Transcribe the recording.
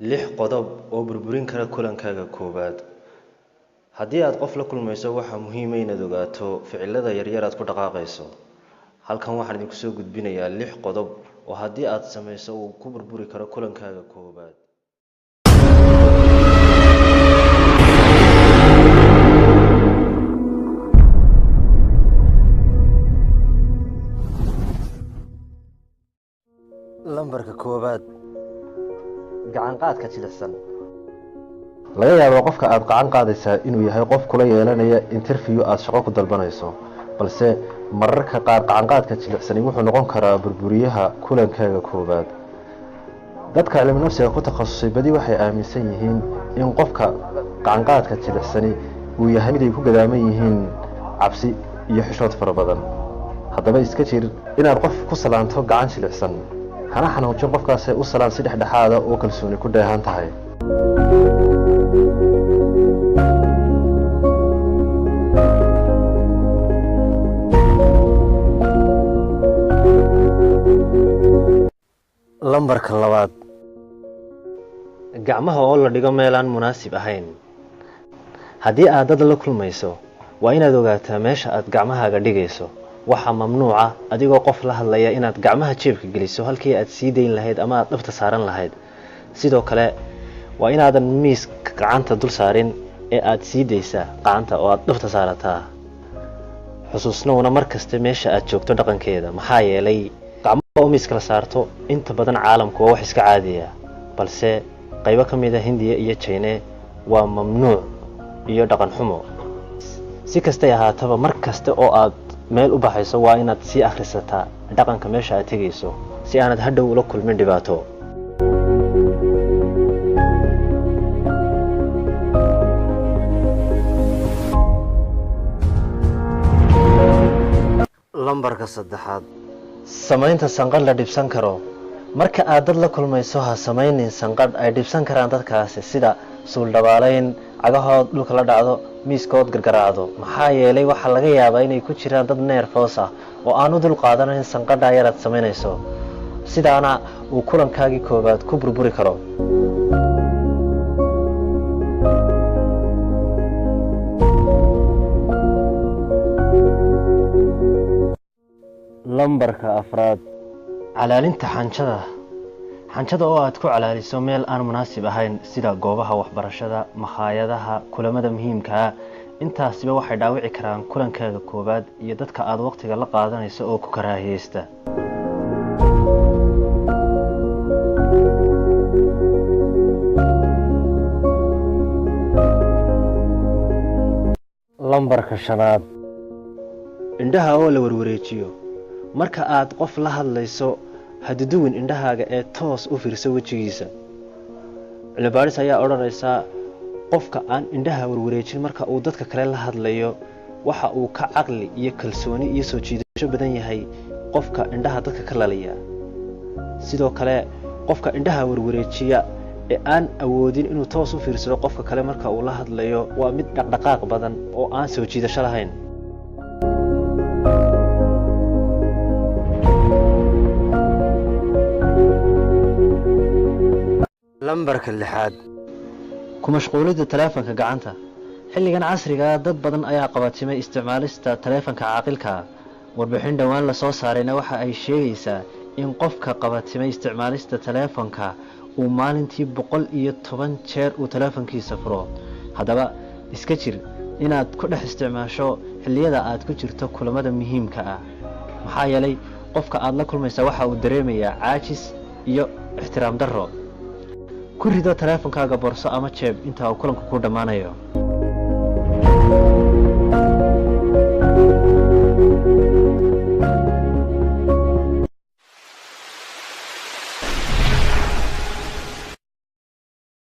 6 qodob oo burburin kara kulankaaga koobaad. Haddii aad qof la kulmayso, waxa muhiim ah inaad ogaato ficilada yaryar aad ku dhaqaaqayso. Halkan waxaan idinku soo gudbinayaa 6 qodob oo haddii aad samayso uu ku burburi karo kulankaaga koobaad. Lambarka koobaad, gacan qaadka jilicsan. Laga yaabo qofka aad gacan qaadaysaa inuu yahay qof kula yeelanaya interview aad shaqo ku dalbanayso, balse mararka qaar gacan qaadka jilicsan wuxuu noqon karaa burburiyaha kulankaaga koobaad. Dadka cilmi nafsiga ku takhasusay badi waxay aaminsan yihiin in qofka gacan qaadka jilicsan uu yahay mid ay ku gadaaman yihiin cabsi iyo xishood fara badan. Haddaba iska jir inaad qof ku salaanto gacan jilicsan, hana xanuujin qofkaas u salaan si dhexdhexaad ah oo kalsooni ku dheehan tahay. Lambarka labaad, gacmaha oo la dhigo meel aan munaasib ahayn. Haddii aad dad la kulmayso, waa inaad ogaataa meesha aad gacmahaaga dhigayso. Waxa mamnuuc ah adigoo qof la hadlaya inaad gacmaha jeebka geliso halkii aad sii dayn lahayd ama aad dhabta saaran lahayd. Sidoo kale waa inaadan miiska gacanta dul saarin ee aad sii daysaa gacanta oo aad dhabta saarataa. Xusuusnowna markasta meesha aad joogto dhaqankeeda, maxaa yeelay gacmaha oo miiska la saarto inta badan caalamku waa wax iska caadi ah, balse qaybo ka mid ah Hindiya iyo China waa mamnuuc iyo dhaqan xumo. Si kasta ahaataba, mar kasta oo aad meel u baxayso waa inaad sii akhrisataa dhaqanka meesha aad tegayso si aanad hadhow ula kulmin dhibaato. Lambarka saddexaad, samaynta sanqadh la dhibsan karo. Marka aad dad la kulmayso, ha samaynin sanqadh ay dhibsan karaan dadkaasi, sida suul dhabaalayn, cagahood dhulka la dhacdo, miiskood gargaraacdo. Maxaa yeelay waxa laga yaabaa inay ku jiraan dad neerfoos ah oo aan u dul qaadanayn sanqadha yar aad samaynayso, sidaana uu kulankaagii koobaad ku burburi karo. Lambarka afraad, calaalinta xanjada. Xanjada oo aad ku calaaliso meel aan munaasib ahayn, sida goobaha waxbarashada, makhaayadaha, kulamada muhiimka ah. Intaasiba waxay dhaawici karaan kulankaaga koobaad iyo dadka aad waqtiga la qaadanayso oo ku karaahiyeysta. Lambarka shanaad, indhaha oo la warwareejiyo. Marka aad qof la hadlayso, haduduwin indhahaaga ee toos u fiirso wejigiisa. Cilmi baaris ayaa odhanaysa qofka aan indhaha warwareejin marka uu dadka kale la hadlayo waxa uu ka caqli iyo kalsooni iyo soo jiidasho badan yahay qofka indhaha dadka ka laliya. Sidoo kale qofka indhaha warwareejiya ee aan awoodin inuu toos u fiirsado qofka kale marka uu la hadlayo waa mid dhaqdhaqaaq badan oo aan soo jiidasho lahayn. Lambarka lixaad, ku mashquulidda taleefanka gacanta. Xilligan casriga dad badan ayaa qabatimay isticmaalista taleefanka caaqilka. Warbixin dhawaan la soo saarayna waxa ay sheegaysaa in qofka qabatimay isticmaalista taleefanka uu maalintii 110 jeer uu taleefankiisa furo. Haddaba iska jir inaad ku dhex isticmaasho xilliyada aad ku jirto kulamada muhiimka ah, maxaa yeelay qofka aad la kulmaysaa waxa uu dareemayaa caajis iyo ixtiraam darro. Ku rido taleefankaaga borso ama jeeb inta uu kulanku ku dhamaanayo.